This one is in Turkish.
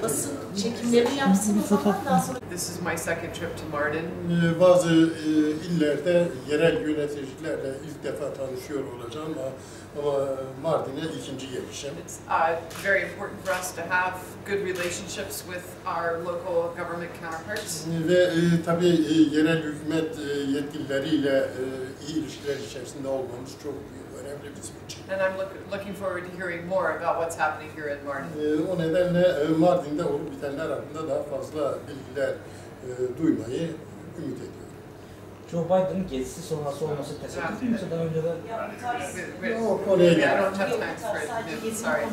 basın çekimlerini yapsın o zaman daha sonra. This is my second trip to Mêrdîn. Bazı illerde yerel yöneticilerle ilk defa tanışıyor olacağım ama Mardin'e ikinci gelişim. It's very important for us to have good relationships with our local government counterparts. Ve tabii yerel hükümet yetkilileriyle iyi ilişkiler içerisinde olmamız çok önemli bizim için. And I'm looking forward to hearing more about what's happening here in Mêrdîn. O nedenle Mardin'de olup bitenler hakkında daha fazla bilgiler duymayı ümit ediyorum. Joe Biden'ın gezisi sonrası olması tesadüf mü yoksa daha önceden? O konuya I don't have time for it. Sorry.